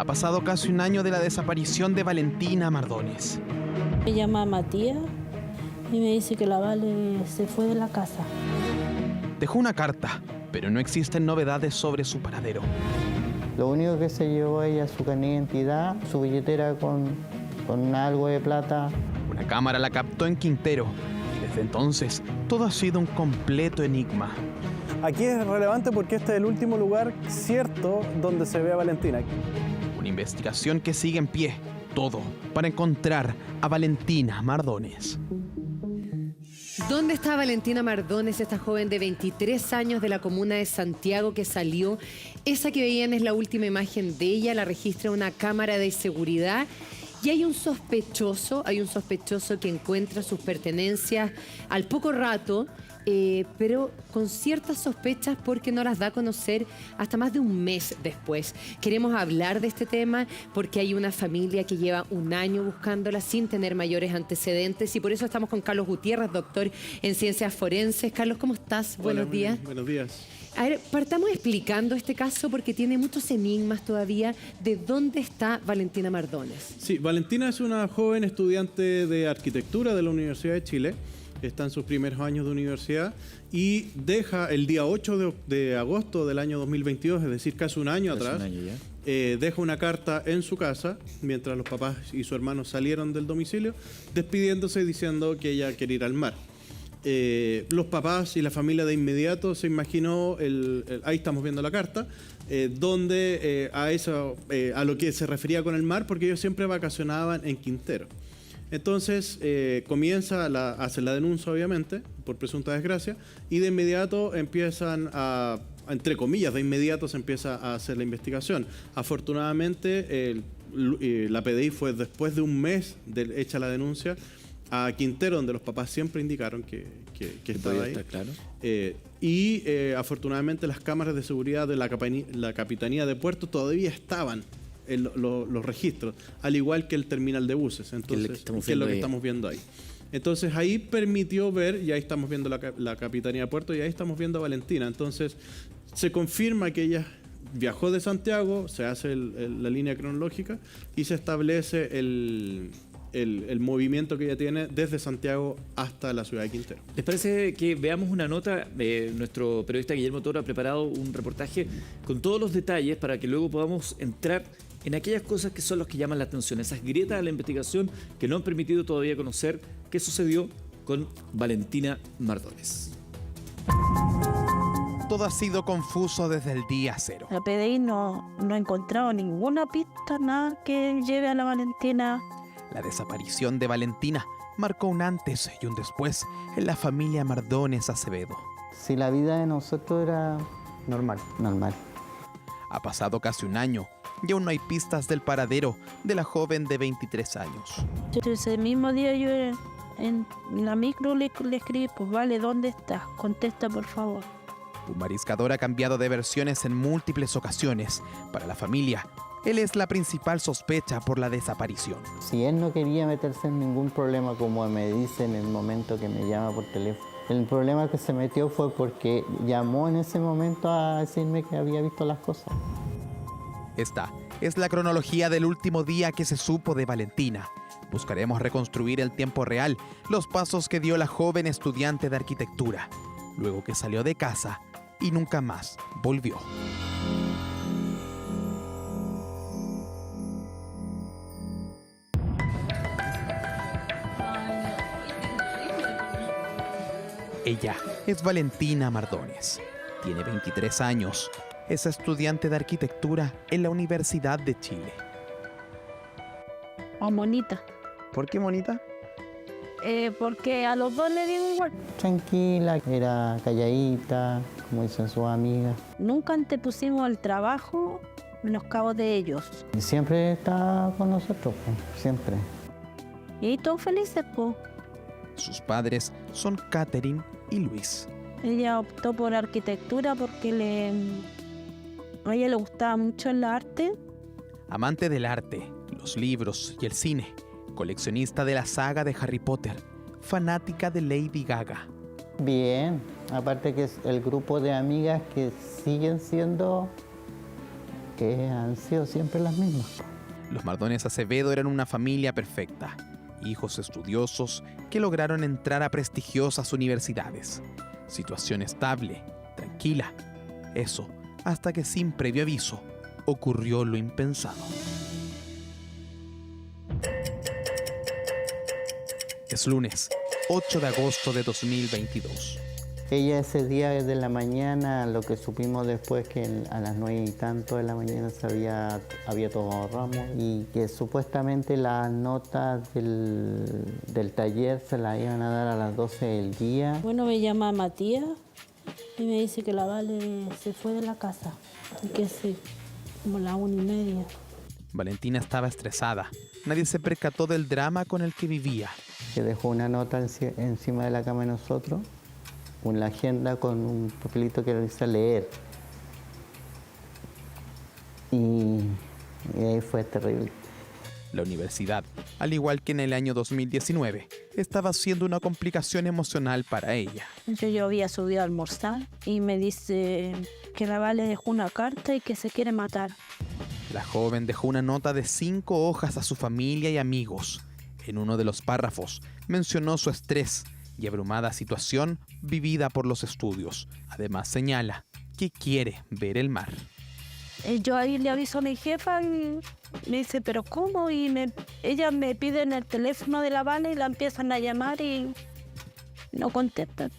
pasado casi un año de la desaparición de Valentina Mardones. Me llama Matías y me dice que la Vale se fue de la casa. Dejó una carta, pero no existen novedades sobre su paradero. Lo único que se llevó ella es su carnet de identidad, su billetera con algo de plata. Una cámara la captó en Quintero y desde entonces todo ha sido un completo enigma. Aquí es relevante porque este es el último lugar cierto donde se ve a Valentina. Una investigación que sigue en pie, todo para encontrar a Valentina Mardones. ¿Dónde está Valentina Mardones, esta joven de 23 años de la comuna de Santiago que salió? Esa que veían es la última imagen de ella, la registra una cámara de seguridad. Y hay un sospechoso que encuentra sus pertenencias al poco rato, pero con ciertas sospechas porque no las da a conocer hasta más de un mes después. Queremos hablar de este tema porque hay una familia que lleva un año buscándola sin tener mayores antecedentes y por eso estamos con Carlos Gutiérrez, doctor en ciencias forenses. Carlos, ¿cómo estás? Hola, buenos días. Buenos días. A ver, partamos explicando este caso porque tiene muchos enigmas todavía. ¿De dónde está Valentina Mardones? Sí, Valentina es una joven estudiante de arquitectura de la Universidad de Chile. Está en sus primeros años de universidad y deja el día 8 de agosto del año 2022, es decir, casi un año atrás, deja una carta en su casa mientras los papás y su hermano salieron del domicilio, despidiéndose y diciendo que ella quiere ir al mar. Los papás y la familia de inmediato se imaginó, ahí estamos viendo la carta, donde a lo que se refería con el mar, porque ellos siempre vacacionaban en Quintero. Entonces comienza a hacer la denuncia, obviamente, por presunta desgracia, y de inmediato empiezan entre comillas, de inmediato se empieza a hacer la investigación. Afortunadamente, la PDI fue después de un mes de hecha la denuncia a Quintero, donde los papás siempre indicaron que estaba ahí. Claro. Afortunadamente las cámaras de seguridad de la Capitanía de Puerto todavía estaban en los registros, al igual que el terminal de buses, entonces, que es lo que estamos viendo ahí. Entonces ahí permitió ver, y ahí estamos viendo la Capitanía de Puerto, y ahí estamos viendo a Valentina. Entonces se confirma que ella viajó de Santiago, se hace la línea cronológica y se establece el movimiento que ella tiene desde Santiago hasta la ciudad de Quintero. ¿Les parece que veamos una nota? Nuestro periodista Guillermo Toro ha preparado un reportaje con todos los detalles para que luego podamos entrar en aquellas cosas que son las que llaman la atención, esas grietas de la investigación que no han permitido todavía conocer qué sucedió con Valentina Mardones. Todo ha sido confuso desde el día cero. La PDI no ha encontrado ninguna pista, nada que lleve a la Valentina. La desaparición de Valentina marcó un antes y un después en la familia Mardones Acevedo. Si la vida de nosotros era normal. Ha pasado casi un año y aún no hay pistas del paradero de la joven de 23 años. Ese mismo día yo en la micro le escribí, pues vale, ¿dónde estás? Contesta, por favor. Un mariscador ha cambiado de versiones en múltiples ocasiones. Para la familia, él es la principal sospecha por la desaparición. Si él no quería meterse en ningún problema, como me dice en el momento que me llama por teléfono, el problema que se metió fue porque llamó en ese momento a decirme que había visto las cosas. Esta es la cronología del último día que se supo de Valentina. Buscaremos reconstruir en tiempo real los pasos que dio la joven estudiante de arquitectura, luego que salió de casa y nunca más volvió. Ella es Valentina Mardones. Tiene 23 años. Es estudiante de arquitectura en la Universidad de Chile. Oh, monita. ¿Por qué bonita? Porque a los dos le digo igual. Tranquila, era calladita, como dicen sus amigas. Nunca antepusimos el trabajo en los cabos de ellos. Y siempre está con nosotros, pues, siempre. Y ahí todos felices, pues. Sus padres son Catherine y Luis. Ella optó por arquitectura porque a ella le gustaba mucho el arte. Amante del arte, los libros y el cine, coleccionista de la saga de Harry Potter, fanática de Lady Gaga. Bien, aparte que es el grupo de amigas que siguen siendo Han sido siempre las mismas. Los Mardones Acevedo eran una familia perfecta, hijos estudiosos que lograron entrar a prestigiosas universidades. Situación estable, tranquila. Eso, hasta que sin previo aviso, ocurrió lo impensado. Es lunes, 8 de agosto de 2022. Ella ese día desde la mañana, lo que supimos después que a las 9 y tanto de la mañana había tomado ramos y que supuestamente las notas del taller se las iban a dar a las 12 del día. Bueno, me llama Matías y me dice que la Vale se fue de la casa. Y que sí, como las 1:30. Valentina estaba estresada. Nadie se percató del drama con el que vivía. Que dejó una nota encima de la cama de nosotros, una agenda con un papelito que lo hice leer. Y ahí fue terrible. La universidad, al igual que en el año 2019, estaba siendo una complicación emocional para ella. Yo había subido a almorzar y me dice que la Vale dejó una carta y que se quiere matar. La joven dejó una nota de 5 hojas a su familia y amigos. En uno de los párrafos mencionó su estrés y abrumada situación vivida por los estudios. Además señala que quiere ver el mar. Yo ahí le aviso a mi jefa y me dice, ¿pero cómo? Y ella me pide en el teléfono de la Vale y la empiezan a llamar y no contestan.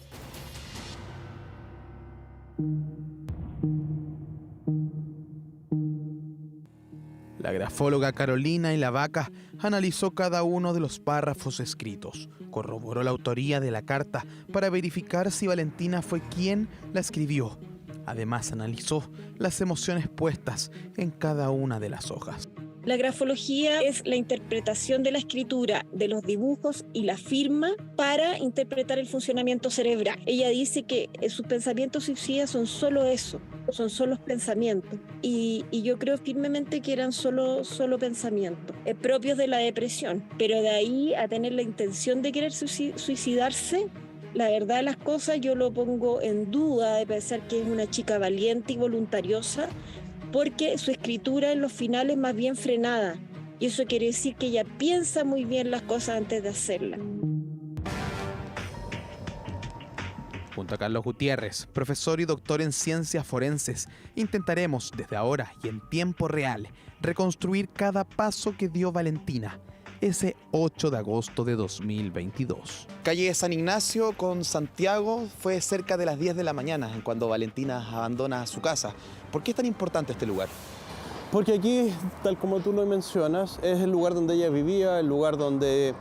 La grafóloga Carolina Ilavaca analizó cada uno de los párrafos escritos, corroboró la autoría de la carta para verificar si Valentina fue quien la escribió. Además, analizó las emociones puestas en cada una de las hojas. La grafología es la interpretación de la escritura, de los dibujos y la firma para interpretar el funcionamiento cerebral. Ella dice que sus pensamientos suicidas son solo eso, son solo pensamientos. Y yo creo firmemente que eran solo pensamientos propios de la depresión. Pero de ahí a tener la intención de querer suicidarse, la verdad de las cosas yo lo pongo en duda de pensar que es una chica valiente y voluntariosa, porque su escritura en los finales más bien frenada. Y eso quiere decir que ella piensa muy bien las cosas antes de hacerlas. Junto a Carlos Gutiérrez, profesor y doctor en ciencias forenses, intentaremos desde ahora y en tiempo real reconstruir cada paso que dio Valentina ese 8 de agosto de 2022. Calle San Ignacio con Santiago fue cerca de las 10 de la mañana cuando Valentina abandona su casa. ¿Por qué es tan importante este lugar? Porque aquí, tal como tú lo mencionas, es el lugar donde ella vivía, el lugar donde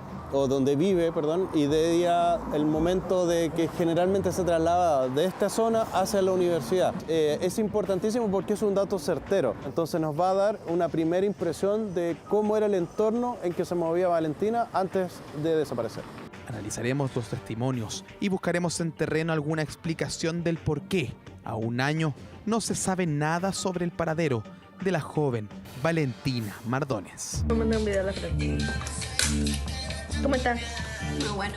vive, y de ella el momento de que generalmente se traslada de esta zona hacia la universidad. Es importantísimo porque es un dato certero, entonces nos va a dar una primera impresión de cómo era el entorno en que se movía Valentina antes de desaparecer. Analizaremos los testimonios y buscaremos en terreno alguna explicación del por qué a un año no se sabe nada sobre el paradero de la joven Valentina Mardones. Me mandé un video a la frente. ¿Cómo estás? Muy bueno.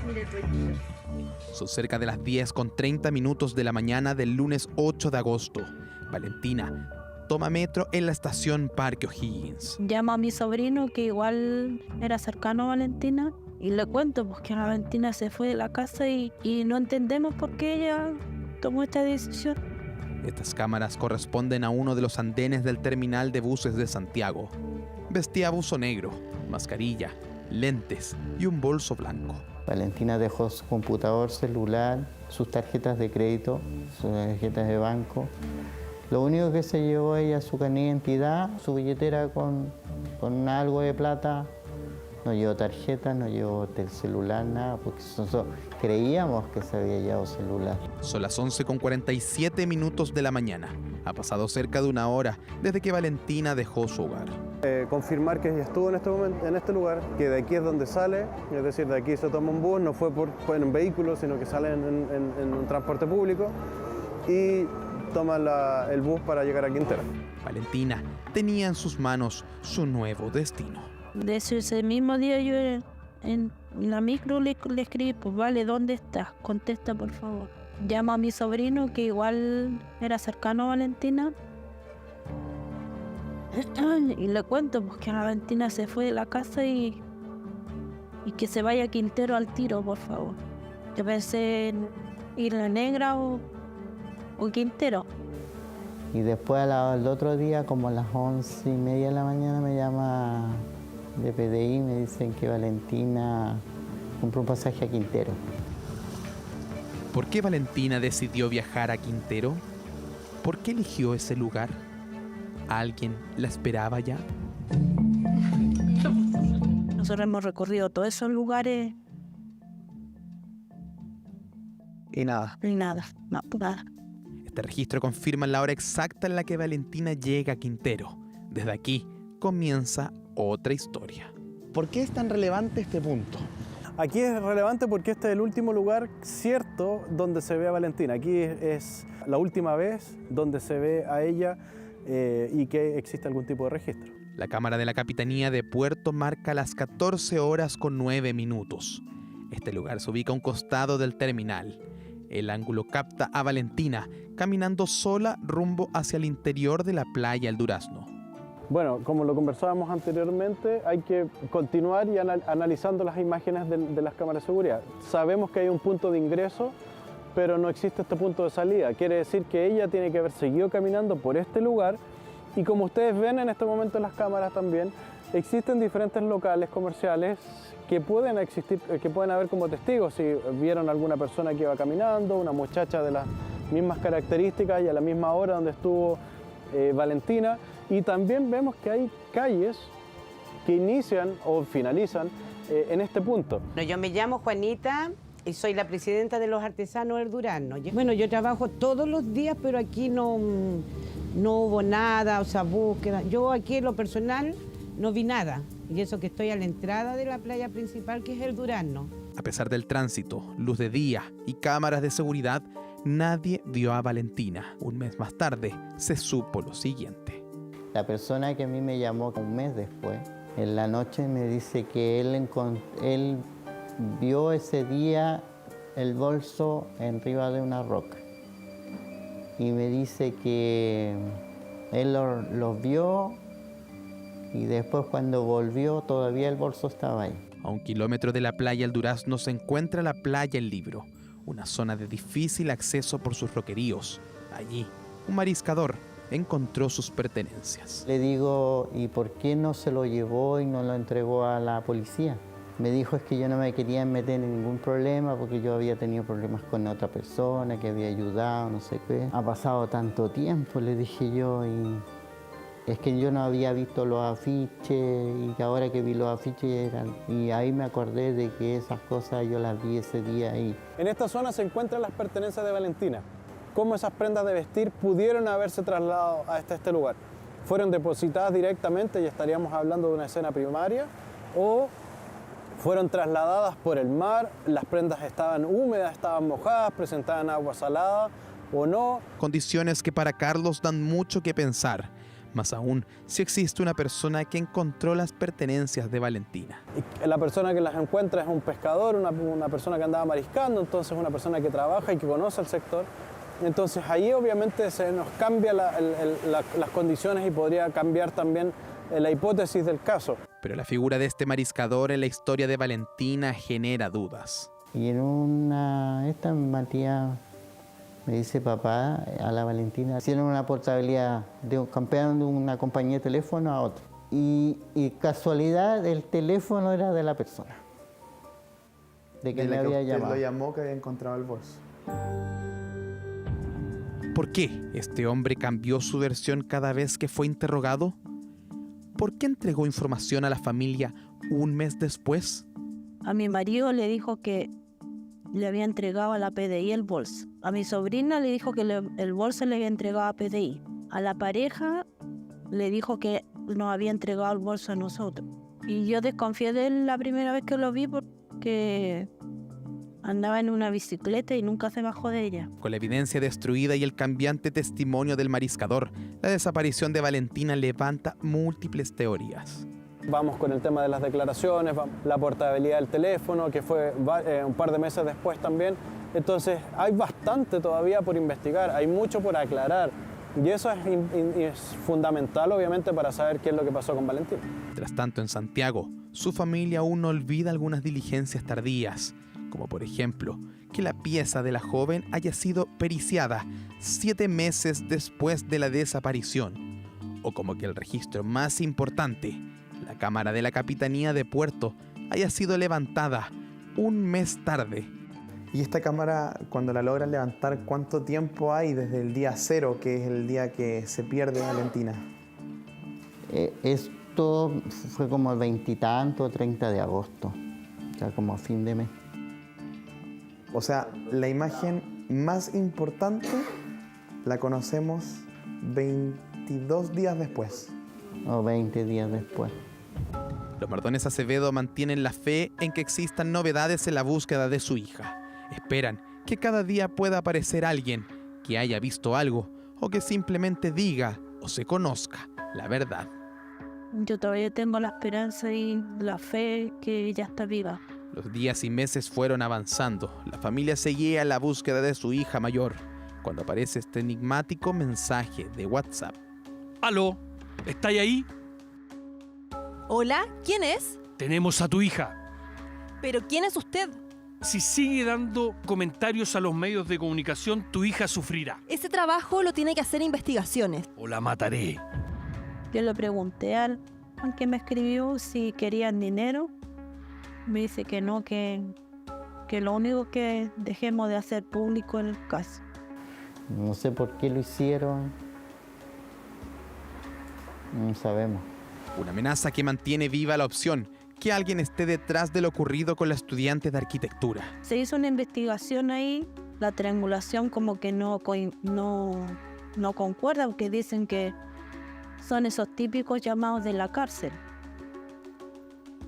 Mire tu. Son cerca de las 10:30 de la mañana del lunes 8 de agosto. Valentina toma metro en la estación Parque O'Higgins. Llamo a mi sobrino, que igual era cercano a Valentina, y le cuento pues, que la Valentina se fue de la casa y no entendemos por qué ella tomó esta decisión. Estas cámaras corresponden a uno de los andenes del terminal de buses de Santiago. Vestía buzo negro, mascarilla, lentes y un bolso blanco. Valentina dejó su computador, celular, sus tarjetas de crédito, sus tarjetas de banco. Lo único que se llevó ella, su carnet de identidad, su billetera con algo de plata. No llevó tarjeta, no llevó el celular, nada, porque nosotros creíamos que se había llevado celular. Son las 11:47 de la mañana. Ha pasado cerca de una hora desde que Valentina dejó su hogar. Confirmar que ella estuvo en este lugar, que de aquí es donde sale, es decir, de aquí se toma un bus, no fue en un vehículo, sino que sale en un transporte público y toma el bus para llegar a Quintero. Valentina tenía en sus manos su nuevo destino. De hecho, ese mismo día yo en la micro le escribí, pues Vale, ¿dónde estás? Contesta, por favor. Llamo a mi sobrino, que igual era cercano a Valentina, Y le cuento pues, que la Valentina se fue de la casa y que se vaya Quintero al tiro, por favor. Que pensé en Isla Negra o Quintero. Y después al otro día, como a las 11:30 de la mañana, me llama de PDI y me dicen que Valentina compró un pasaje a Quintero. ¿Por qué Valentina decidió viajar a Quintero? ¿Por qué eligió ese lugar? ¿Alguien la esperaba ya? Nosotros hemos recorrido todos esos lugares Y nada. y nada, no, nada. Este registro confirma la hora exacta en la que Valentina llega a Quintero. Desde aquí comienza otra historia. ¿Por qué es tan relevante este punto? Aquí es relevante porque este es el último lugar cierto donde se ve a Valentina. Aquí es la última vez donde se ve a ella y que existe algún tipo de registro. La cámara de la Capitanía de Puerto marca las 14 horas con 9 minutos. Este lugar se ubica a un costado del terminal. El ángulo capta a Valentina caminando sola rumbo hacia el interior de la playa El Durazno. Bueno, como lo conversábamos anteriormente, hay que continuar y analizando las imágenes de las cámaras de seguridad. Sabemos que hay un punto de ingreso, pero no existe este punto de salida. Quiere decir que ella tiene que haber seguido caminando por este lugar y como ustedes ven en este momento en las cámaras también, existen diferentes locales comerciales que pueden existir, que pueden haber como testigos si vieron alguna persona que iba caminando, una muchacha de las mismas características y a la misma hora donde estuvo Valentina. Y también vemos que hay calles que inician o finalizan en este punto. Yo me llamo Juanita y soy la presidenta de los artesanos del Durazno. Bueno, yo trabajo todos los días, pero aquí no hubo nada, o sea, búsqueda. Yo aquí en lo personal no vi nada. Y eso que estoy a la entrada de la playa principal, que es el Durazno. A pesar del tránsito, luz de día y cámaras de seguridad, nadie vio a Valentina. Un mes más tarde se supo lo siguiente. La persona que a mí me llamó un mes después, en la noche me dice que él vio ese día el bolso arriba de una roca. Y me dice que él lo vio y después cuando volvió todavía el bolso estaba ahí. A 1 kilómetro de la playa El Durazno se encuentra la playa El Libro, una zona de difícil acceso por sus roqueríos. Allí, un mariscador encontró sus pertenencias. Le digo, ¿y por qué no se lo llevó y no lo entregó a la policía? Me dijo, es que yo no me quería meter en ningún problema porque yo había tenido problemas con otra persona que había ayudado, no sé qué. Ha pasado tanto tiempo, le dije yo, y es que yo no había visto los afiches y que ahora que vi los afiches y ahí me acordé de que esas cosas yo las vi ese día ahí. En esta zona se encuentran las pertenencias de Valentina. ¿Cómo esas prendas de vestir pudieron haberse trasladado a este lugar? ¿Fueron depositadas directamente y estaríamos hablando de una escena primaria? ¿O fueron trasladadas por el mar? ¿Las prendas estaban húmedas, estaban mojadas, presentaban agua salada o no? Condiciones que para Carlos dan mucho que pensar. Más aún, si existe una persona que encontró las pertenencias de Valentina. Y la persona que las encuentra es un pescador, una persona que andaba mariscando, entonces una persona que trabaja y que conoce el sector. Entonces ahí obviamente se nos cambia las condiciones y podría cambiar también la hipótesis del caso. Pero la figura de este mariscador en la historia de Valentina genera dudas. Y en esta Matías me dice, papá, a la Valentina hicieron una portabilidad, cambiaron de una compañía de teléfono a otra. Y casualidad, el teléfono era de la persona, de que me había llamado. Lo llamó, que había encontrado el bolso. ¿Por qué este hombre cambió su versión cada vez que fue interrogado? ¿Por qué entregó información a la familia un mes después? A mi marido le dijo que le había entregado a la PDI el bolso. A mi sobrina le dijo que el bolso le había entregado a PDI. A la pareja le dijo que nos había entregado el bolso a nosotros. Y yo desconfié de él la primera vez que lo vi porque andaba en una bicicleta y nunca se bajó de ella. Con la evidencia destruida y el cambiante testimonio del mariscador, la desaparición de Valentina levanta múltiples teorías. Vamos con el tema de las declaraciones, la portabilidad del teléfono, que fue un par de meses después también. Entonces hay bastante todavía por investigar, hay mucho por aclarar. Y eso es fundamental, obviamente, para saber qué es lo que pasó con Valentina. Mientras tanto, en Santiago, su familia aún no olvida algunas diligencias tardías, como por ejemplo, que la pieza de la joven haya sido periciada 7 meses después de la desaparición, o como que el registro más importante, la cámara de la Capitanía de Puerto, haya sido levantada 1 mes tarde. Y esta cámara, cuando la logran levantar, ¿cuánto tiempo hay desde el día 0, que es el día que se pierde Valentina? Esto fue como el 20 y tanto, 30 de agosto, o sea, como a fin de mes. O sea, la imagen más importante la conocemos 22 días después. O 20 días después. Los Mardones Acevedo mantienen la fe en que existan novedades en la búsqueda de su hija. Esperan que cada día pueda aparecer alguien que haya visto algo o que simplemente diga o se conozca la verdad. Yo todavía tengo la esperanza y la fe que ella está viva. Los días y meses fueron avanzando. La familia seguía en la búsqueda de su hija mayor, cuando aparece este enigmático mensaje de WhatsApp. ¿Aló? ¿Estáis ahí? Hola, ¿quién es? Tenemos a tu hija. ¿Pero quién es usted? Si sigue dando comentarios a los medios de comunicación, tu hija sufrirá. Ese trabajo lo tiene que hacer investigaciones. O la mataré. Yo le pregunté al que me escribió si querían dinero. Me dice que no, que lo único que dejemos de hacer público el caso. No sé por qué lo hicieron. No sabemos. Una amenaza que mantiene viva la opción que alguien esté detrás de lo ocurrido con la estudiante de arquitectura. Se hizo una investigación ahí, la triangulación como que no concuerda, porque dicen que son esos típicos llamados de la cárcel.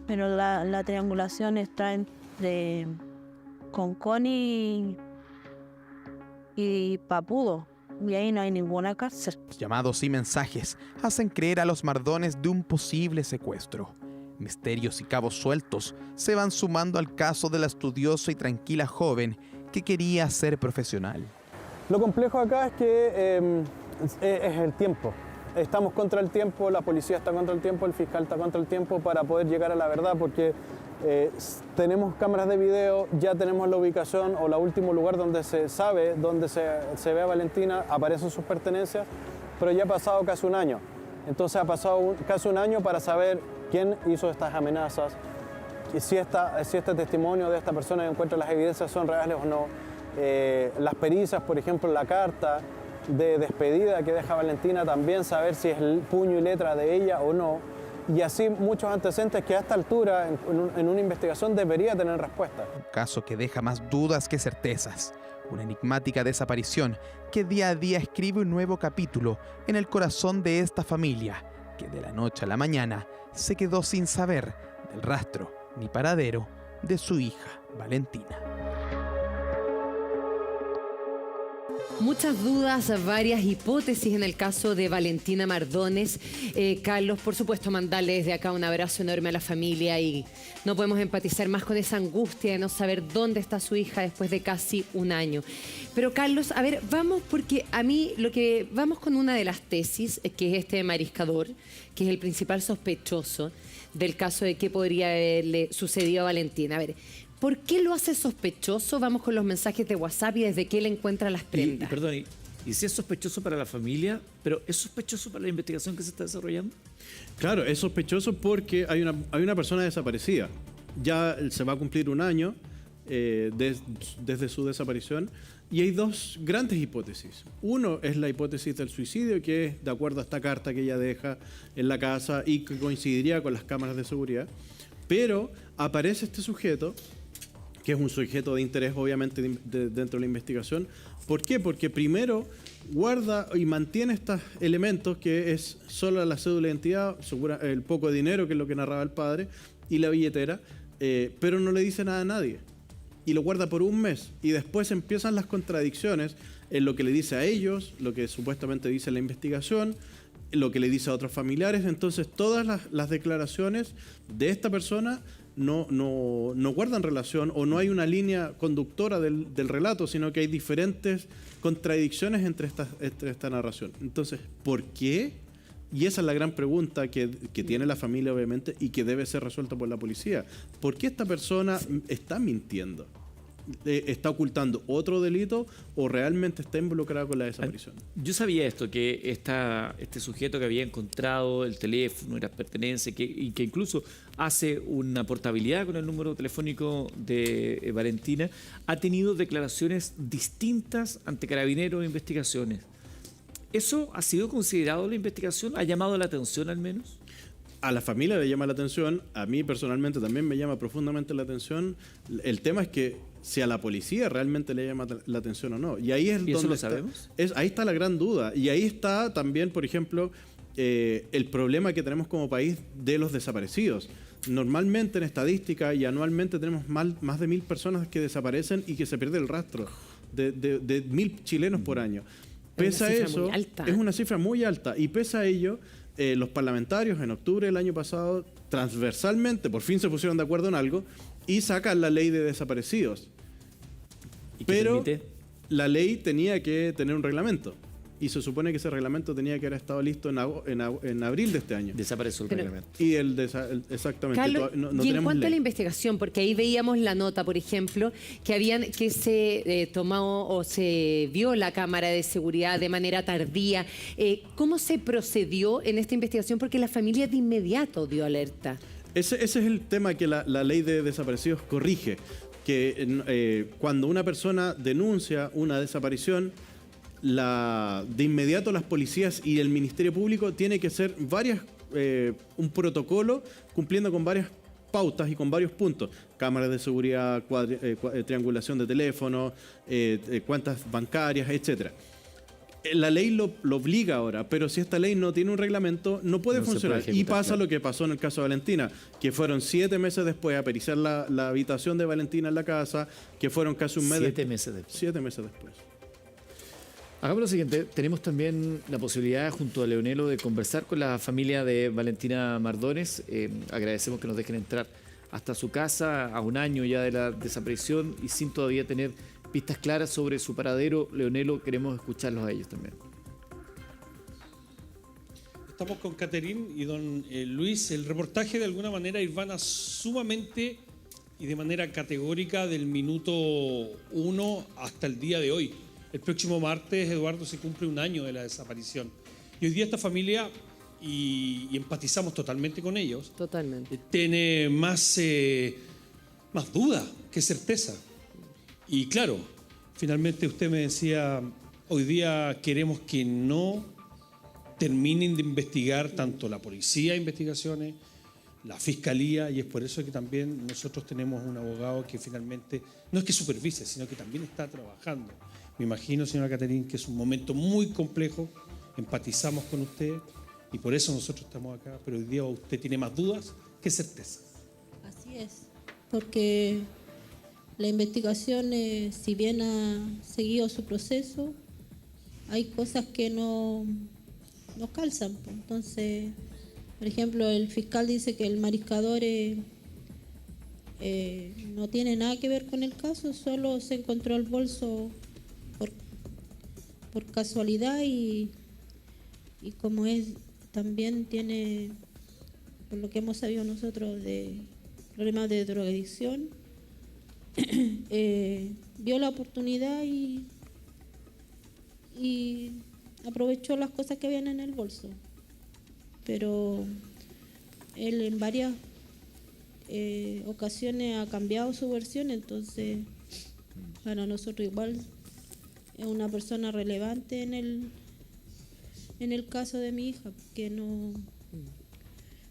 Pero la triangulación está entre Conconi y Papudo, y ahí no hay ninguna cárcel. Los llamados y mensajes hacen creer a los Mardones de un posible secuestro. Misterios y cabos sueltos se van sumando al caso de la estudiosa y tranquila joven que quería ser profesional. Lo complejo acá es que es el tiempo. Estamos contra el tiempo, la policía está contra el tiempo, el fiscal está contra el tiempo para poder llegar a la verdad, porque tenemos cámaras de video, ya tenemos la ubicación o el último lugar donde se sabe, donde se ve a Valentina, aparecen sus pertenencias, pero ya ha pasado casi 1 año. Entonces ha pasado casi 1 año para saber quién hizo estas amenazas, y si este testimonio de esta persona que encuentra las evidencias son reales o no. Las pericias, por ejemplo, la carta de despedida que deja Valentina, también saber si es el puño y letra de ella o no. Y así muchos antecedentes que a esta altura en una investigación debería tener respuesta. Un caso que deja más dudas que certezas. Una enigmática desaparición que día a día escribe un nuevo capítulo en el corazón de esta familia, que de la noche a la mañana se quedó sin saber del rastro ni paradero de su hija Valentina. Muchas dudas, varias hipótesis en el caso de Valentina Mardones. Carlos, por supuesto, mandarle desde acá un abrazo enorme a la familia, y no podemos empatizar más con esa angustia de no saber dónde está su hija después de casi 1 año. Pero Carlos, a ver, vamos, porque a mí vamos con una de las tesis, que es este mariscador, que es el principal sospechoso del caso de qué podría haberle sucedido a Valentina. A ver, ¿por qué lo hace sospechoso? Vamos con los mensajes de WhatsApp y desde qué él encuentra las prendas. Y si es sospechoso para la familia, pero ¿es sospechoso para la investigación que se está desarrollando? Claro, es sospechoso porque hay una persona desaparecida. Ya se va a cumplir 1 año desde su desaparición, y hay 2 grandes hipótesis. Uno es la hipótesis del suicidio, que es de acuerdo a esta carta que ella deja en la casa y que coincidiría con las cámaras de seguridad. Pero aparece este sujeto, que es un sujeto de interés obviamente dentro de la investigación. ¿Por qué? Porque primero guarda y mantiene estos elementos, que es solo la cédula de identidad, el poco de dinero, que es lo que narraba el padre, y la billetera, pero no le dice nada a nadie. Y lo guarda por 1 mes. Y después empiezan las contradicciones en lo que le dice a ellos, lo que supuestamente dice la investigación, lo que le dice a otros familiares. Entonces, todas las declaraciones de esta persona no guardan relación, o no hay una línea conductora del relato, sino que hay diferentes contradicciones entre esta narración. Entonces, ¿por qué? Y esa es la gran pregunta que tiene la familia, obviamente, y que debe ser resuelta por la policía. ¿Por qué esta persona está mintiendo? ¿Está ocultando otro delito o realmente está involucrado con la desaparición? Yo sabía esto, que este sujeto que había encontrado el teléfono y las pertenencias, y que incluso hace una portabilidad con el número telefónico de Valentina, ha tenido declaraciones distintas ante Carabineros e investigaciones. ¿Eso ha sido considerado en la investigación? ¿Ha llamado la atención al menos? A la familia le llama la atención, a mí personalmente también me llama profundamente la atención. El tema es que si a la policía realmente le llama la atención o no. Y ahí es ¿Y eso donde lo sabemos? Ahí está la gran duda. Y ahí está también, por ejemplo, el problema que tenemos como país de los desaparecidos. Normalmente en estadística y anualmente tenemos más de 1.000 personas que desaparecen y que se pierde el rastro de 1.000 chilenos por año. Pese a eso, es una cifra muy alta, y pese a ello, los parlamentarios en octubre del año pasado, transversalmente, por fin se pusieron de acuerdo en algo y sacan la ley de desaparecidos. Pero la ley tenía que tener un reglamento, y se supone que ese reglamento tenía que haber estado listo en abril de este año. Desapareció el reglamento. Y exactamente. Carlos, no y en tenemos cuanto a la ley. investigación, porque ahí veíamos la nota, por ejemplo, que se tomó o se vio la cámara de seguridad de manera tardía. ¿Cómo se procedió en esta investigación? Porque la familia de inmediato dio alerta. Ese es el tema que la ley de desaparecidos corrige, que cuando una persona denuncia una desaparición, de inmediato las policías y el Ministerio Público tiene que hacer un protocolo cumpliendo con varias pautas y con varios puntos: cámaras de seguridad, triangulación de teléfonos, cuentas bancarias, etcétera. La ley lo obliga ahora, pero si esta ley no tiene un reglamento, no puede funcionar. Y pasa lo que pasó en el caso de Valentina, que fueron 7 meses después a periciar la habitación de Valentina en la casa, que fueron casi un mes. 7 meses después. 7 meses después. Hagamos lo siguiente, tenemos también la posibilidad junto a Leonelo de conversar con la familia de Valentina Mardones. Agradecemos que nos dejen entrar hasta su casa a un año ya de la desaparición y sin todavía tener pistas claras sobre su paradero. Leonelo, queremos escucharlos a ellos también. Estamos con Caterín y don Luis. El reportaje de alguna manera irvana sumamente y de manera categórica del minuto 1 hasta el día de hoy. El próximo martes, Eduardo, se cumple un año de la desaparición. Y hoy día esta familia, y empatizamos totalmente con ellos, tiene más duda que certeza. Y claro, finalmente usted me decía, hoy día queremos que no terminen de investigar tanto la policía de investigaciones, la fiscalía, y es por eso que también nosotros tenemos un abogado que finalmente no es que supervise, sino que también está trabajando. Me imagino, señora Caterín, que es un momento muy complejo, empatizamos con usted y por eso nosotros estamos acá, pero hoy día usted tiene más dudas que certezas. Así es, porque la investigación, si bien ha seguido su proceso, hay cosas que no calzan. Entonces, por ejemplo, el fiscal dice que el mariscador no tiene nada que ver con el caso, solo se encontró el bolso por casualidad y como también tiene, por lo que hemos sabido nosotros, de problemas de drogadicción, vio la oportunidad y aprovechó las cosas que habían en el bolso. Pero él en varias ocasiones ha cambiado su versión, entonces para nosotros igual es una persona relevante en el caso de mi hija, porque no,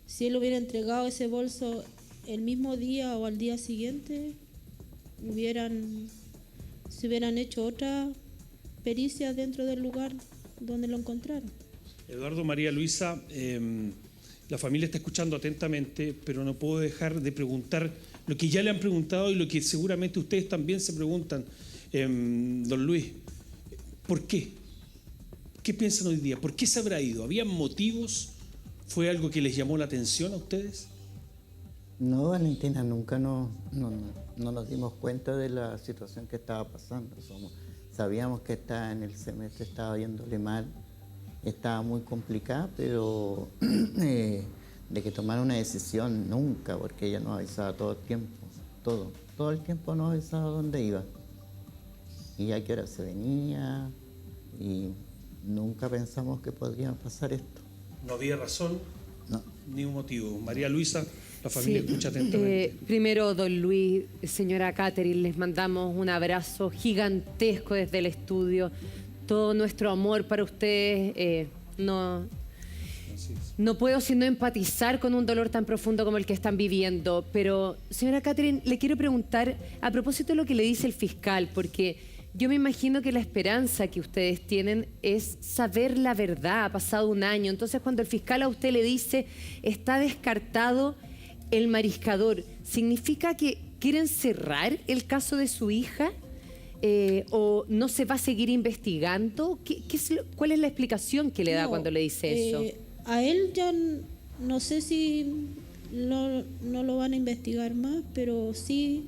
si él hubiera entregado ese bolso el mismo día o al día siguiente, se hubieran hecho otras pericias dentro del lugar donde lo encontraron. Eduardo, María Luisa, la familia está escuchando atentamente, pero no puedo dejar de preguntar lo que ya le han preguntado y lo que seguramente ustedes también se preguntan. Don Luis, ¿por qué? ¿Qué piensan hoy día? ¿Por qué se habrá ido? ¿Había motivos? ¿Fue algo que les llamó la atención a ustedes? No, Valentina, nunca no nos dimos cuenta de la situación que estaba pasando. Sabíamos que en el semestre estaba yéndole mal, estaba muy complicada, pero de que tomara una decisión nunca, porque ella nos avisaba todo el tiempo, todo el tiempo nos avisaba dónde iba y a qué hora se venía, y nunca pensamos que podría pasar esto. No había razón, no, ni un motivo. María Luisa, la familia escucha atentamente. Primero, don Luis, señora Catherine, les mandamos un abrazo gigantesco desde el estudio. Todo nuestro amor para ustedes. No puedo sino empatizar con un dolor tan profundo como el que están viviendo. Pero, señora Catherine, le quiero preguntar a propósito de lo que le dice el fiscal, porque yo me imagino que la esperanza que ustedes tienen es saber la verdad. Ha pasado un año. Entonces, cuando el fiscal a usted le dice está descartado el mariscador, ¿significa que quieren cerrar el caso de su hija? ¿O no se va a seguir investigando? ¿Cuál es la explicación que le da cuando le dice eso? A él ya no sé si no lo van a investigar más, pero sí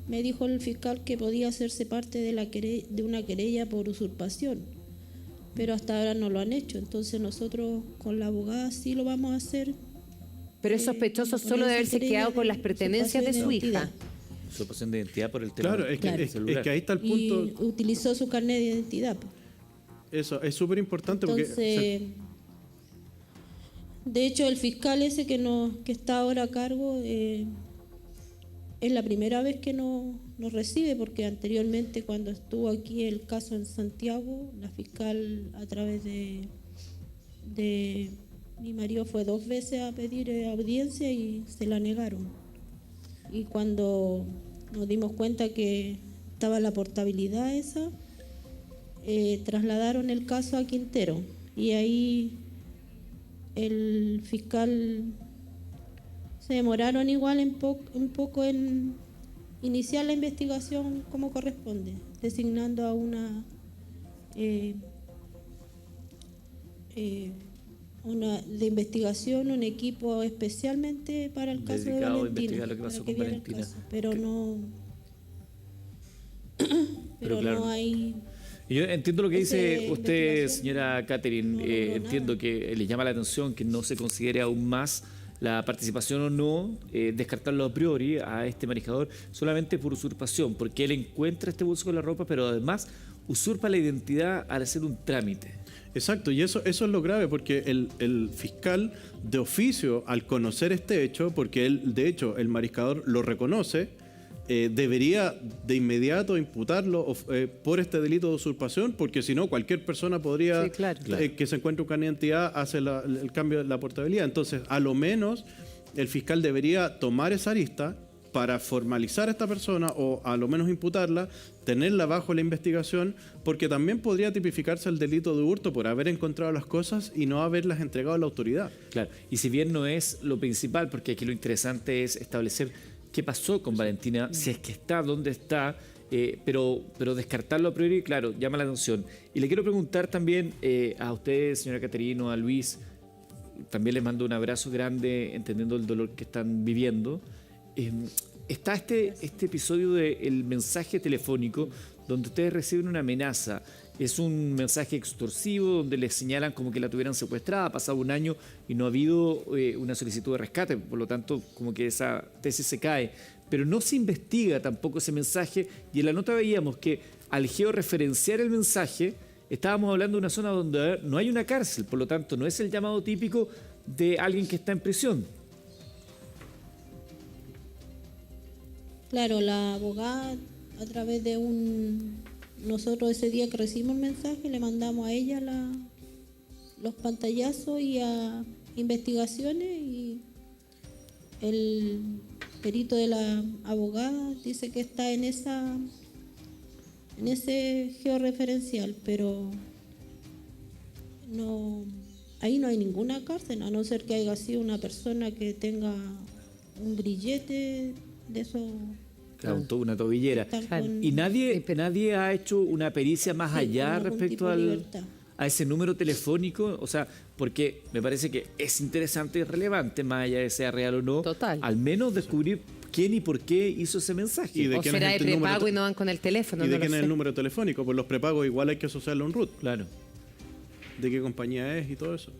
me dijo el fiscal que podía hacerse parte de una querella por usurpación, pero hasta ahora no lo han hecho. Entonces nosotros con la abogada sí lo vamos a hacer. Pero es sospechoso solo de haberse quedado con las pertenencias de su hija. Usurpación de identidad por el tema Claro, es que ahí está el punto. Y utilizó su carnet de identidad. Eso es súper importante. Entonces, de hecho, el fiscal ese que está ahora a cargo es la primera vez que nos recibe, porque anteriormente cuando estuvo aquí el caso en Santiago, la fiscal a través de mi marido fue 2 veces a pedir audiencia y se la negaron. Y cuando nos dimos cuenta que estaba la portabilidad esa, trasladaron el caso a Quintero, y ahí el fiscal se demoraron igual un poco en iniciar la investigación como corresponde, designando a una de investigación, un equipo especialmente para el caso de Valentina, a investigar lo que pasó con Valentina. Pero claro, no hay. Yo entiendo lo que dice usted, señora Catherine. Entiendo que le llama la atención que no se considere aún más la participación o no, descartarlo a priori a este mariscador solamente por usurpación, porque él encuentra este bolso con la ropa, pero además usurpa la identidad al hacer un trámite. Exacto, y eso es lo grave, porque el fiscal de oficio, al conocer este hecho, porque él, de hecho, el mariscador lo reconoce, debería de inmediato imputarlo por este delito de usurpación, porque si no, cualquier persona podría, que se encuentre con identidad, hace el cambio de la portabilidad. Entonces, a lo menos, el fiscal debería tomar esa arista para formalizar a esta persona, o a lo menos imputarla, tenerla bajo la investigación, porque también podría tipificarse el delito de hurto por haber encontrado las cosas y no haberlas entregado a la autoridad. Claro, y si bien no es lo principal, porque aquí lo interesante es establecer qué pasó con Valentina, si es que está, dónde está, pero descartarlo a priori, claro, llama la atención. Y le quiero preguntar también a ustedes, señora Caterino, a Luis, también les mando un abrazo grande, entendiendo el dolor que están viviendo. Está este episodio del mensaje telefónico donde ustedes reciben una amenaza. Es un mensaje extorsivo donde les señalan como que la tuvieran secuestrada. Ha pasado un año y no ha habido una solicitud de rescate, por lo tanto como que esa tesis se cae. Pero no se investiga tampoco ese mensaje, y en la nota veíamos que al georreferenciar el mensaje estábamos hablando de una zona donde no hay una cárcel, por lo tanto no es el llamado típico de alguien que está en prisión. Claro, la abogada, a través de nosotros ese día que recibimos el mensaje, le mandamos a ella los pantallazos y a investigaciones, y el perito de la abogada dice que está en ese georreferencial, pero ahí no hay ninguna cárcel, a no ser que haya sido una persona que tenga un grillete de eso. Claro, una tobillera. Y nadie ha hecho una pericia más allá respecto a ese número telefónico? O sea, porque me parece que es interesante y relevante, más allá de sea real o no, al menos descubrir quién y por qué hizo ese mensaje. ¿Y de ¿O será de prepago y no van con el teléfono? ¿Y de no quién lo es sé. el número telefónico? Pues los prepagos igual hay que asociarlo a un root. Claro. ¿De qué compañía es y todo eso?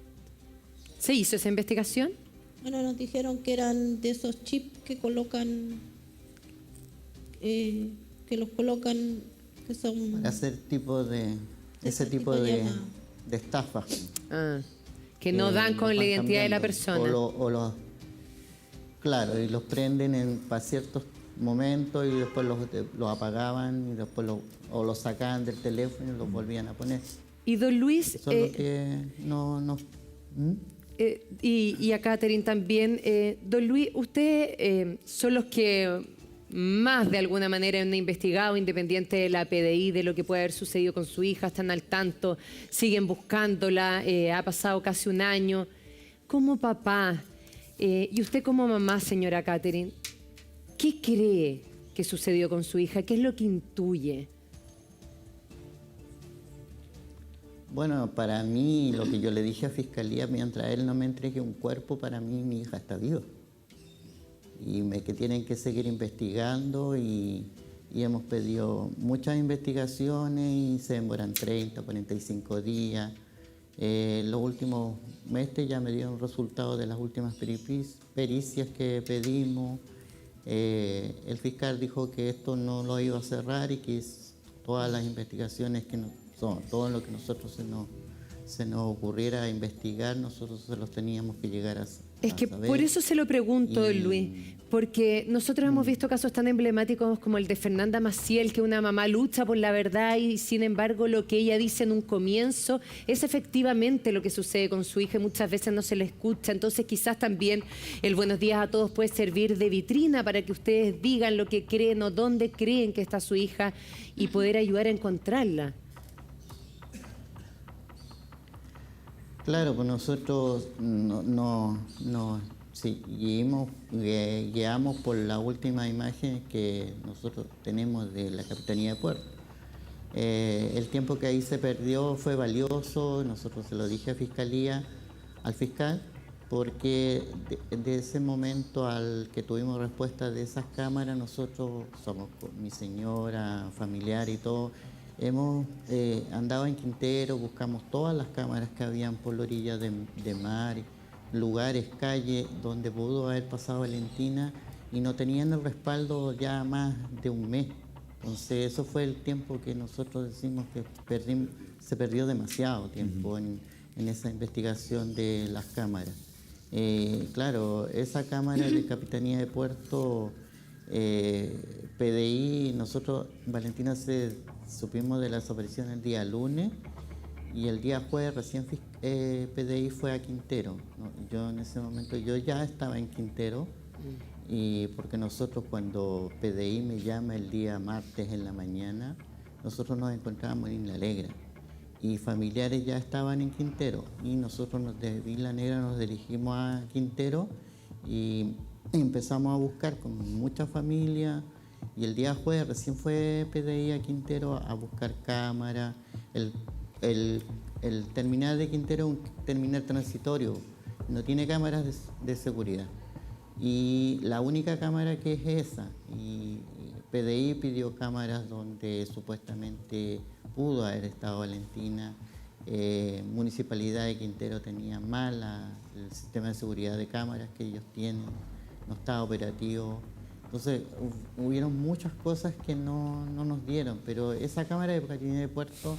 ¿Se hizo esa investigación? Bueno, nos dijeron que eran de esos chips que colocan, que los colocan, que son... Para hacer tipo de ese tipo de estafa. Que no dan con la identidad de la persona. Claro, y los prenden para ciertos momentos y después los apagaban y después o los sacaban del teléfono y los volvían a poner. Y don Luis... Eso es lo que y a Catherine también. Don Luis, usted son los que más de alguna manera han investigado, independiente de la PDI, de lo que puede haber sucedido con su hija, están al tanto, siguen buscándola, ha pasado casi un año. Como papá, y usted como mamá, señora Catherine, ¿qué cree que sucedió con su hija? ¿Qué es lo que intuye? Bueno, para mí, lo que yo le dije a Fiscalía, mientras él no me entregue un cuerpo, para mí mi hija está viva. Y que tienen que seguir investigando y hemos pedido muchas investigaciones y se demoran 30, 45 días. Los últimos meses ya me dieron resultados de las últimas pericias que pedimos. El fiscal dijo que esto no lo iba a cerrar y que todas las investigaciones que todo lo que nosotros se nos ocurriera investigar, nosotros se los teníamos que llegar a Es que saber. por eso se lo pregunto, don Luis, porque nosotros hemos visto casos tan emblemáticos como el de Fernanda Maciel, que una mamá lucha por la verdad y sin embargo lo que ella dice en un comienzo es efectivamente lo que sucede con su hija y muchas veces no se le escucha. Entonces quizás también el Buenos Días a Todos puede servir de vitrina para que ustedes digan lo que creen o dónde creen que está su hija y poder ayudar a encontrarla. Claro, pues nosotros guiamos por la última imagen que nosotros tenemos de la Capitanía de Puerto. El tiempo que ahí se perdió fue valioso, nosotros se lo dije a Fiscalía, al fiscal, porque de ese momento al que tuvimos respuesta de esas cámaras, nosotros somos mi señora, familiar y todo, hemos andado en Quintero, buscamos todas las cámaras que habían por la orilla de mar, lugares, calles donde pudo haber pasado Valentina y no tenían el respaldo ya más de un mes. Entonces eso fue el tiempo que nosotros decimos que se perdió demasiado tiempo en esa investigación de las cámaras. Claro, esa cámara de Capitanía de Puerto, PDI, nosotros, Valentina, supimos de la desaparición el día lunes y el día jueves recién PDI fue a Quintero, ¿no? Yo en ese momento, yo ya estaba en Quintero y porque nosotros cuando PDI me llama el día martes en la mañana, nosotros nos encontrábamos en Isla Alegra y familiares ya estaban en Quintero y nosotros de Isla Negra nos dirigimos a Quintero y empezamos a buscar con mucha familia. Y el día jueves recién fue PDI a Quintero a buscar cámaras. El terminal de Quintero es un terminal transitorio, no tiene cámaras de seguridad. Y la única cámara que es esa. Y PDI pidió cámaras donde supuestamente pudo haber estado Valentina. Municipalidad de Quintero tenía mal el sistema de seguridad de cámaras que ellos tienen, no estaba operativo. Entonces, hubieron muchas cosas que no nos dieron, pero esa cámara de Capitanía de Puerto,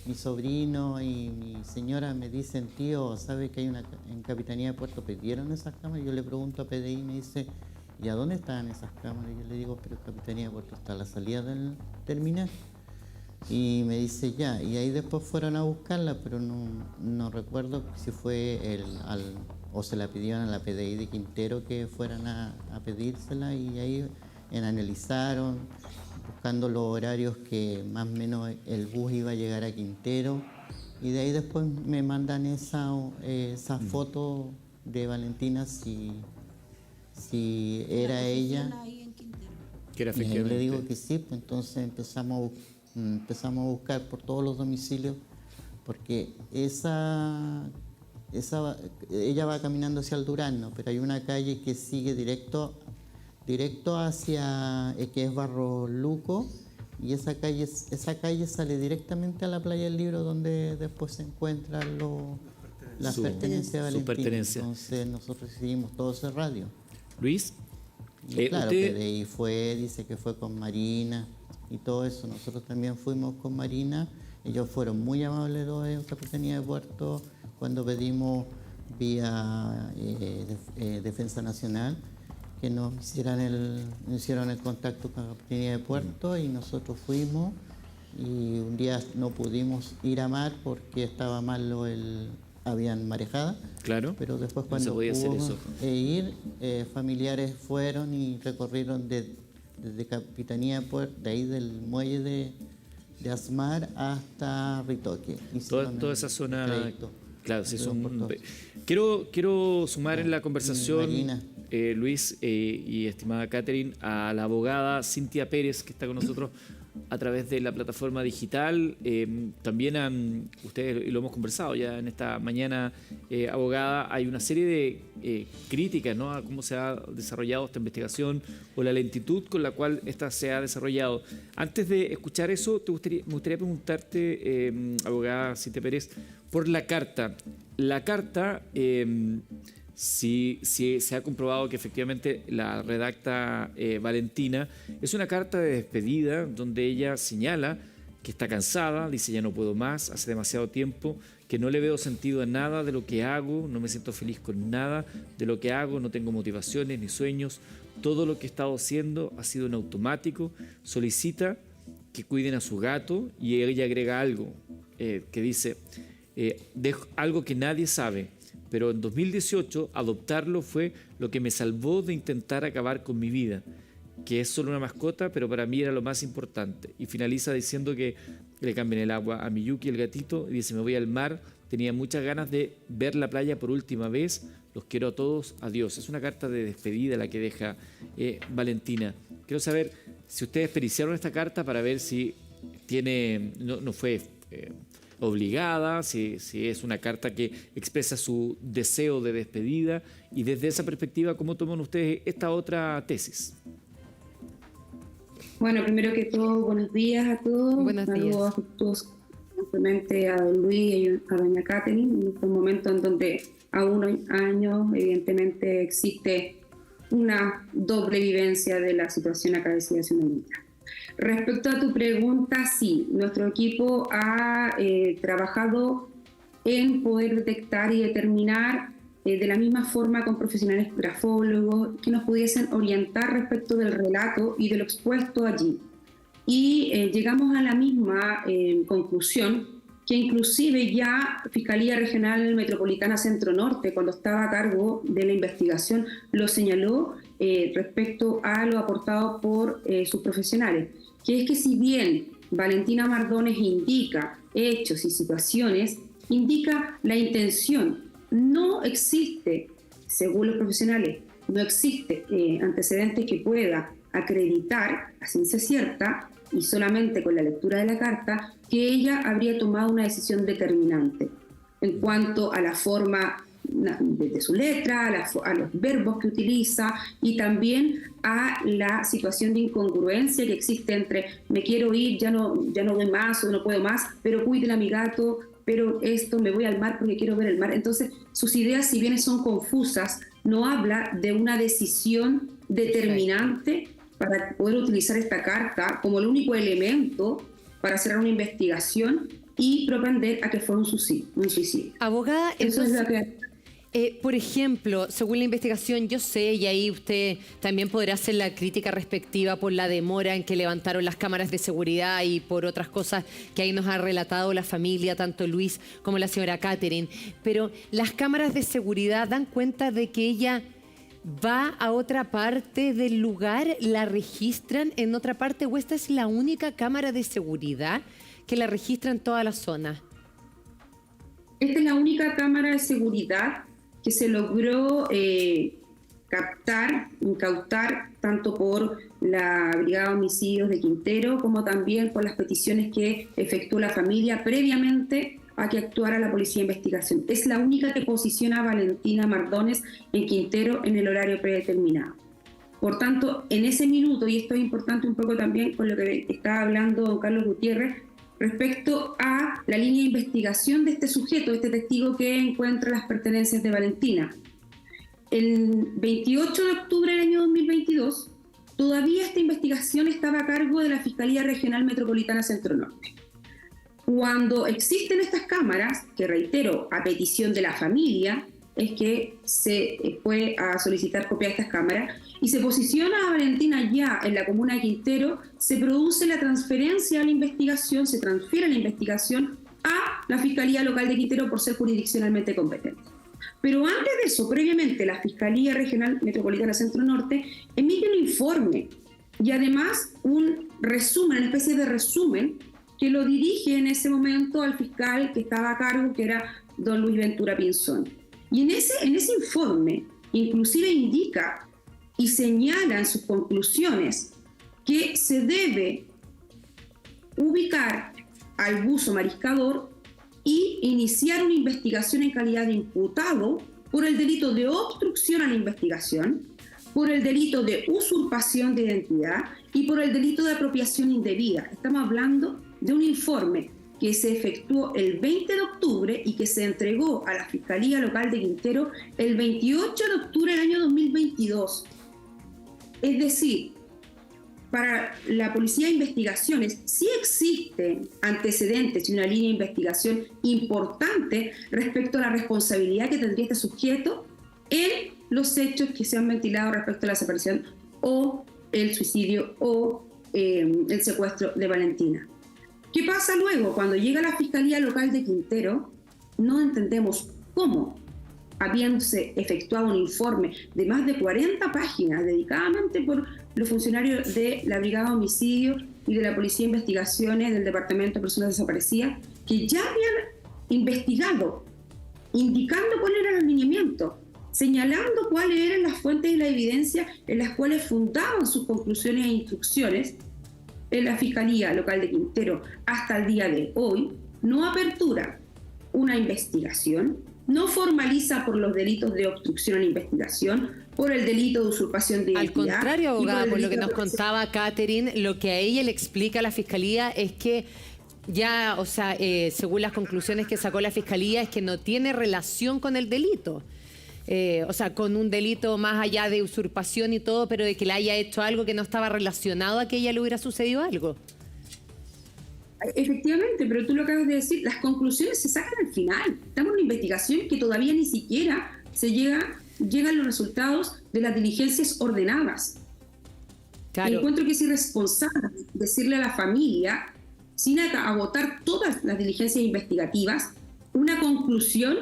mi sobrino y mi señora me dicen, tío, ¿sabe que hay en Capitanía de Puerto pidieron esas cámaras? Yo le pregunto a PDI y me dice, ¿y a dónde están esas cámaras? Yo le digo, pero Capitanía de Puerto está a la salida del terminal. Y me dice, ya, y ahí después fueron a buscarla, pero no recuerdo si fue o se la pidieron a la PDI de Quintero que fueran a pedírsela y ahí analizaron, buscando los horarios que más o menos el bus iba a llegar a Quintero y de ahí después me mandan esa foto de Valentina si era ella. Que era y ahí efectivamente. le digo que sí, pues entonces empezamos a buscar por todos los domicilios porque ella va caminando hacia el Durazno, pero hay una calle que sigue directo hacia, que es Barro Luco, y esa calle sale directamente a la Playa del Libro, donde después se encuentran las pertenencias de Valentina. pertenencias. Entonces nosotros recibimos todo ese radio. Luis, Y claro, PDI dice que fue con Marina y todo eso. Nosotros también fuimos con Marina. Ellos fueron muy amables, los de Capitanía de Puerto, cuando pedimos vía Defensa Nacional que nos hicieron el contacto con la Capitanía de Puerto, y nosotros fuimos, y un día no pudimos ir a mar porque estaba malo habían marejada. Claro. Pero después cuando pudimos ir, familiares fueron y recorrieron desde Capitanía de Puerto, de ahí del muelle de Asmar hasta Ritoque. Toda esa zona. Claro, sí, quiero sumar en la conversación, Luis y estimada Catherine, a la abogada Cintia Pérez, que está con nosotros a través de la plataforma digital. También ustedes, y lo hemos conversado ya en esta mañana, abogada, hay una serie de críticas, ¿no?, a cómo se ha desarrollado esta investigación o la lentitud con la cual esta se ha desarrollado. Antes de escuchar eso, me gustaría preguntarte, abogada Cintia Pérez, por la carta. La carta, si se ha comprobado que efectivamente la redacta Valentina, es una carta de despedida donde ella señala que está cansada, dice ya no puedo más, hace demasiado tiempo, que no le veo sentido a nada de lo que hago, no me siento feliz con nada de lo que hago, no tengo motivaciones ni sueños, todo lo que he estado haciendo ha sido en automático. Solicita que cuiden a su gato, y ella agrega algo que dice, algo que nadie sabe, pero en 2018 adoptarlo fue lo que me salvó de intentar acabar con mi vida, que es solo una mascota, pero para mí era lo más importante. Y finaliza diciendo que le cambien el agua a Miyuki, el gatito, y dice, me voy al mar, tenía muchas ganas de ver la playa por última vez, los quiero a todos, adiós. Es una carta de despedida la que deja Valentina. Quiero saber si ustedes periciaron esta carta para ver si no fue obligada, si es una carta que expresa su deseo de despedida, y desde esa perspectiva, ¿cómo toman ustedes esta otra tesis? Bueno, primero que todo, buenos días a todos. Buenos días. Saludos afectuosos simplemente a don Luis y a doña Catherine, en este momento en donde a 1 año evidentemente existe una doble vivencia de la situación acaecida hace una niña. Respecto a tu pregunta, sí, nuestro equipo ha trabajado en poder detectar y determinar de la misma forma con profesionales grafólogos que nos pudiesen orientar respecto del relato y de lo expuesto allí. Y llegamos a la misma conclusión que inclusive ya Fiscalía Regional Metropolitana Centro Norte, cuando estaba a cargo de la investigación, lo señaló respecto a lo aportado por sus profesionales, que es que si bien Valentina Mardones indica hechos y situaciones, indica la intención. No existe, según los profesionales, no existe antecedente que pueda acreditar a ciencia cierta, y solamente con la lectura de la carta, que ella habría tomado una decisión determinante en cuanto a la forma de su letra, a los verbos que utiliza, y también a la situación de incongruencia que existe entre me quiero ir, ya no doy más o no puedo más, pero cuiden a mi gato, pero esto, me voy al mar porque quiero ver el mar. Entonces, sus ideas, si bien son confusas, no habla de una decisión determinante para poder utilizar esta carta como el único elemento para cerrar una investigación y propender a que fue un suicidio. Abogada, eso entonces, es lo que... por ejemplo, según la investigación, yo sé, y ahí usted también podrá hacer la crítica respectiva por la demora en que levantaron las cámaras de seguridad y por otras cosas que ahí nos ha relatado la familia, tanto Luis como la señora Catherine, pero las cámaras de seguridad dan cuenta de que ella va a otra parte del lugar, la registran en otra parte, o esta es la única cámara de seguridad que la registra en toda la zona. Esta es la única cámara de seguridad que se logró incautar tanto por la Brigada de Homicidios de Quintero como también por las peticiones que efectuó la familia previamente a que actuara la Policía de Investigación. Es la única que posiciona a Valentina Mardones en Quintero en el horario predeterminado. Por tanto, en ese minuto, y esto es importante un poco también con lo que estaba hablando don Carlos Gutiérrez, respecto a la línea de investigación de este sujeto, este testigo que encuentra las pertenencias de Valentina. El 28 de octubre del año 2022, todavía esta investigación estaba a cargo de la Fiscalía Regional Metropolitana Centro Norte. Cuando existen estas cámaras, que reitero, a petición de la familia, es que se fue a solicitar copia de estas cámaras, y se posiciona a Valentina ya en la comuna de Quintero, se produce la transferencia de la investigación, se transfiere la investigación a la Fiscalía Local de Quintero por ser jurisdiccionalmente competente. Pero antes de eso, previamente, la Fiscalía Regional Metropolitana Centro Norte emite un informe y además un resumen, una especie de resumen, que lo dirige en ese momento al fiscal que estaba a cargo, que era don Luis Ventura Pinzón. Y en ese informe inclusive indica y señala en sus conclusiones que se debe ubicar al buzo mariscador y iniciar una investigación en calidad de imputado por el delito de obstrucción a la investigación, por el delito de usurpación de identidad y por el delito de apropiación indebida. Estamos hablando de un informe que se efectuó el 20 de octubre y que se entregó a la Fiscalía Local de Quintero el 28 de octubre del año 2022. Es decir, para la Policía de Investigaciones sí existen antecedentes y una línea de investigación importante respecto a la responsabilidad que tendría este sujeto en los hechos que se han ventilado respecto a la desaparición o el suicidio o el secuestro de Valentina. ¿Qué pasa luego? Cuando llega la Fiscalía Local de Quintero, no entendemos cómo, habiéndose efectuado un informe de más de 40 páginas dedicadamente por los funcionarios de la Brigada de Homicidio y de la Policía de Investigaciones del Departamento de Personas Desaparecidas, que ya habían investigado, indicando cuál era el alineamiento, señalando cuáles eran las fuentes y la evidencia en las cuales fundaban sus conclusiones e instrucciones, en la Fiscalía Local de Quintero hasta el día de hoy no apertura una investigación, no formaliza por los delitos de obstrucción a la investigación, por el delito de usurpación de identidad. Al contrario, abogada, por lo que nos de... contaba Catherine, lo que a ella le explica a la Fiscalía es que ya, o sea, según las conclusiones que sacó la Fiscalía, es que no tiene relación con el delito. O sea, con un delito más allá de usurpación y todo, pero de que le haya hecho algo que no estaba relacionado a que a ella le hubiera sucedido algo. Efectivamente, pero tú lo acabas de decir, las conclusiones se sacan al final. Estamos en una investigación que todavía ni siquiera llegan los resultados de las diligencias ordenadas. Claro. Encuentro que es irresponsable decirle a la familia, sin agotar todas las diligencias investigativas, una conclusión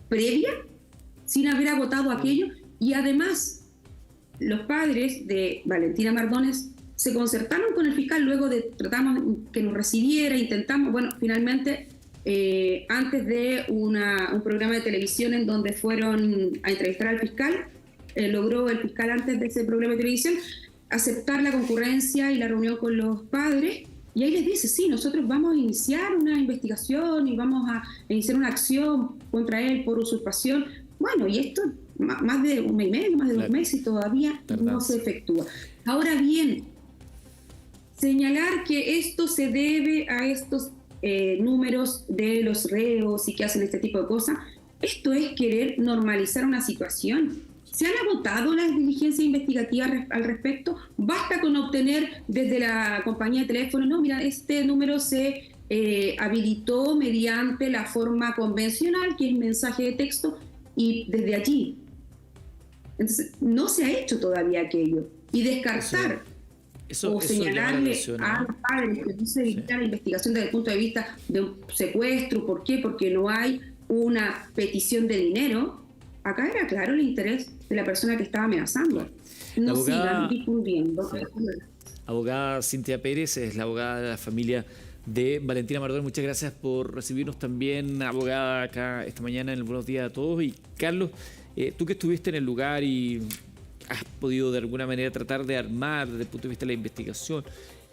previa, sin haber agotado aquello, y además los padres de Valentina Mardones se concertaron con el fiscal, luego de tratamos que nos recibiera, intentamos, bueno, finalmente antes de un programa de televisión en donde fueron a entrevistar al fiscal, logró el fiscal antes de ese programa de televisión aceptar la concurrencia y la reunión con los padres, y ahí les dice, sí, nosotros vamos a iniciar una investigación y vamos a iniciar una acción contra él por usurpación. Bueno, y esto más de un mes y medio, más de 2 meses, y todavía no se efectúa. Ahora bien, señalar que esto se debe a estos números de los reos y que hacen este tipo de cosas, esto es querer normalizar una situación. ¿Se han agotado las diligencias investigativas al respecto? Basta con obtener desde la compañía de teléfono, no, mira, este número se habilitó mediante la forma convencional, que es mensaje de texto, y desde allí. Entonces, no se ha hecho todavía aquello. Y descartar o señalarle a los padres que no se evita la investigación desde el punto de vista de un secuestro. ¿Por qué? Porque no hay una petición de dinero. Acá era claro el interés de la persona que estaba amenazando. No sigan difundiendo. Abogada Cintia Pérez es la abogada de la familia de Valentina Mardones. Muchas gracias por recibirnos también, abogada, acá esta mañana en el Buenos Días a Todos. Y Carlos, tú que estuviste en el lugar y has podido de alguna manera tratar de armar desde el punto de vista de la investigación,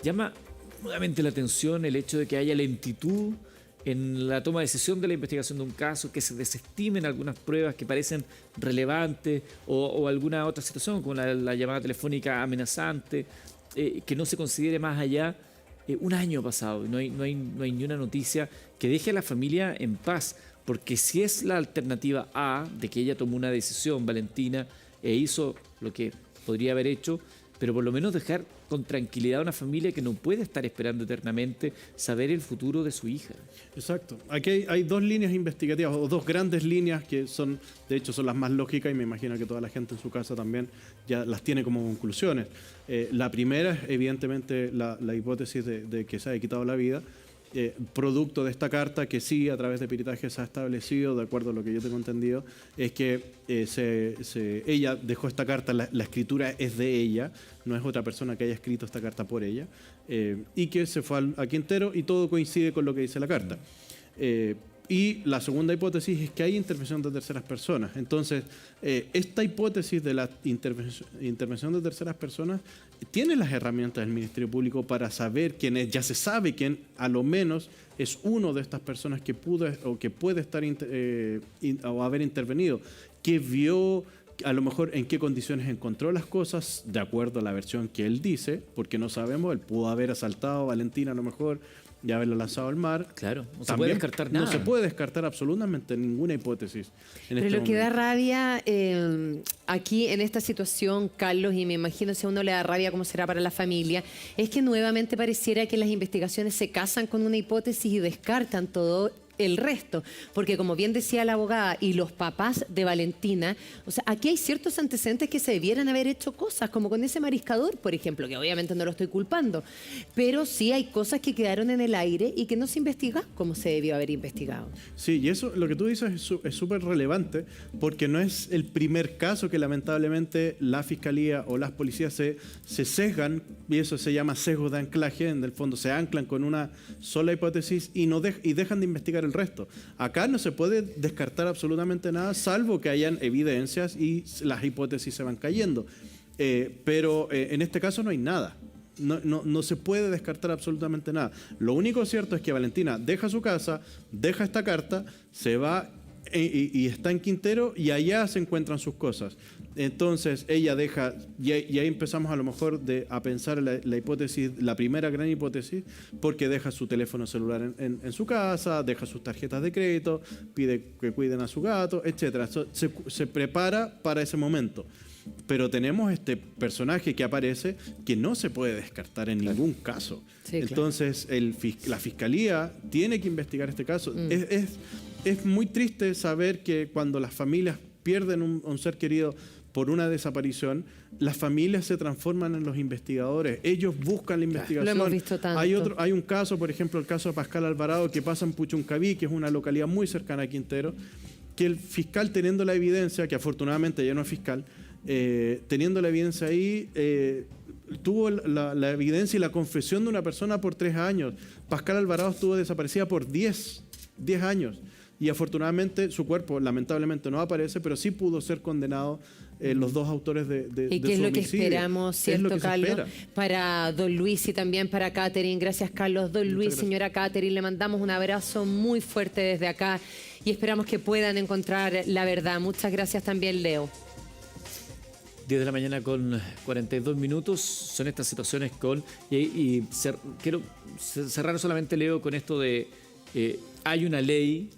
llama nuevamente la atención el hecho de que haya lentitud en la toma de decisión de la investigación de un caso, que se desestimen algunas pruebas que parecen relevantes o alguna otra situación, como la llamada telefónica amenazante, que no se considere más allá. Un año ha pasado y no hay ni una noticia que deje a la familia en paz, porque si es la alternativa A de que ella tomó una decisión, Valentina, e hizo lo que podría haber hecho, pero por lo menos dejar con tranquilidad a una familia que no puede estar esperando eternamente saber el futuro de su hija. Exacto. Aquí hay dos líneas investigativas, o dos grandes líneas que son, de hecho, son las más lógicas, y me imagino que toda la gente en su casa también ya las tiene como conclusiones. La primera es, evidentemente, la hipótesis de que se haya quitado la vida, producto de esta carta que sí, a través de peritaje se ha establecido, de acuerdo a lo que yo tengo entendido, es que ella dejó esta carta, la escritura es de ella, no es otra persona que haya escrito esta carta por ella, y que se fue a Quintero, y todo coincide con lo que dice la carta. Y la segunda hipótesis es que hay intervención de terceras personas. Entonces, esta hipótesis de la intervención de terceras personas tiene las herramientas del Ministerio Público para saber quién es. Ya se sabe quién, a lo menos, es uno de estas personas que pudo o que puede estar o haber intervenido, que vio a lo mejor en qué condiciones encontró las cosas, de acuerdo a la versión que él dice, porque no sabemos, él pudo haber asaltado a Valentina a lo mejor, y haberlo lanzado al mar. Claro, no se puede descartar nada. No se puede descartar absolutamente ninguna hipótesis. Pero lo que da rabia aquí en esta situación, Carlos, y me imagino si a uno le da rabia cómo será para la familia, es que nuevamente pareciera que las investigaciones se casan con una hipótesis y descartan todo el resto, porque como bien decía la abogada y los papás de Valentina, o sea, aquí hay ciertos antecedentes que se debieran haber hecho cosas, como con ese mariscador, por ejemplo, que obviamente no lo estoy culpando, pero sí hay cosas que quedaron en el aire y que no se investiga como se debió haber investigado. Sí, y eso, lo que tú dices es súper relevante, porque no es el primer caso que lamentablemente la fiscalía o las policías se sesgan, y eso se llama sesgo de anclaje, en el fondo se anclan con una sola hipótesis y dejan de investigar el resto. Acá no se puede descartar absolutamente nada, salvo que hayan evidencias y las hipótesis se van cayendo. Pero en este caso no hay nada. No se puede descartar absolutamente nada. Lo único cierto es que Valentina deja su casa, deja esta carta, se va y está en Quintero, y allá se encuentran sus cosas. Entonces ella deja, y ahí empezamos a lo mejor a pensar la hipótesis, la primera gran hipótesis, porque deja su teléfono celular en su casa, deja sus tarjetas de crédito, pide que cuiden a su gato, etc. Se prepara para ese momento. Pero tenemos este personaje que aparece que no se puede descartar en ningún caso. Sí, entonces la fiscalía tiene que investigar este caso. Es muy triste saber que cuando las familias pierden un ser querido por una desaparición, las familias se transforman en los investigadores. Ellos buscan la investigación. Lo hemos visto tanto. Hay un caso, por ejemplo, el caso de Pascal Alvarado, que pasa en Puchuncaví, que es una localidad muy cercana a Quintero, que el fiscal, teniendo la evidencia, que afortunadamente ya no es fiscal, teniendo la evidencia ahí, tuvo la evidencia y la confesión de una persona por 3 años. Pascal Alvarado estuvo desaparecida por 10 años. Y afortunadamente su cuerpo lamentablemente no aparece, pero sí pudo ser condenado los dos autores de su homicidio. ¿Y qué es lo que esperamos, cierto, Carlos? Para don Luis y también para Catherine. Gracias, Carlos. Don Luis, señora Catherine, le mandamos un abrazo muy fuerte desde acá y esperamos que puedan encontrar la verdad. Muchas gracias también, Leo. 10 de la mañana con 42 minutos. Son estas situaciones quiero cerrar solamente, Leo, con esto de hay una ley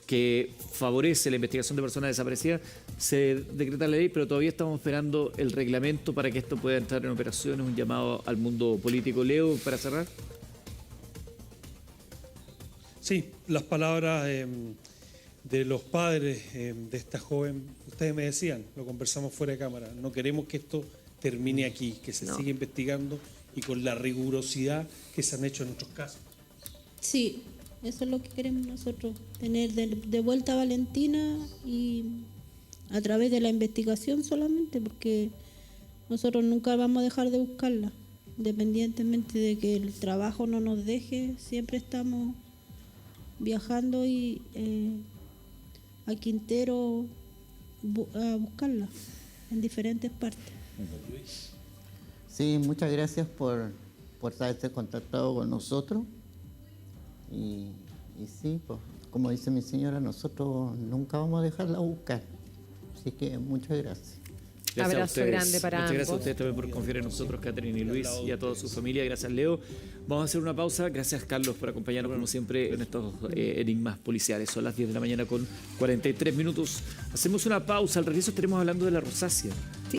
que favorece la investigación de personas desaparecidas. Se decreta la ley, pero todavía estamos esperando el reglamento para que esto pueda entrar en operaciones. Un llamado al mundo político. Leo, para cerrar. Sí, las palabras de los padres de esta joven, ustedes me decían, lo conversamos fuera de cámara, no queremos que esto termine aquí, que se siga investigando y con la rigurosidad que se han hecho en otros casos. Sí, eso es lo que queremos nosotros, tener de vuelta a Valentina, y a través de la investigación solamente, porque nosotros nunca vamos a dejar de buscarla, independientemente de que el trabajo no nos deje, siempre estamos viajando y a Quintero a buscarla en diferentes partes. Sí, muchas gracias por haberse contactado con nosotros, y Y sí, pues, como dice mi señora, nosotros nunca vamos a dejarla buscar. Así que muchas gracias. Gracias Abrazo a ustedes. grande para Muchas gracias a ambos. ustedes también por confiar en nosotros, Catherine y Luis, y a toda su familia. Gracias, Leo. Vamos a hacer una pausa. Gracias, Carlos, por acompañarnos como siempre en estos enigmas policiales. Son las 10 de la mañana con 43 minutos. Hacemos una pausa. Al regreso estaremos hablando de la rosácea.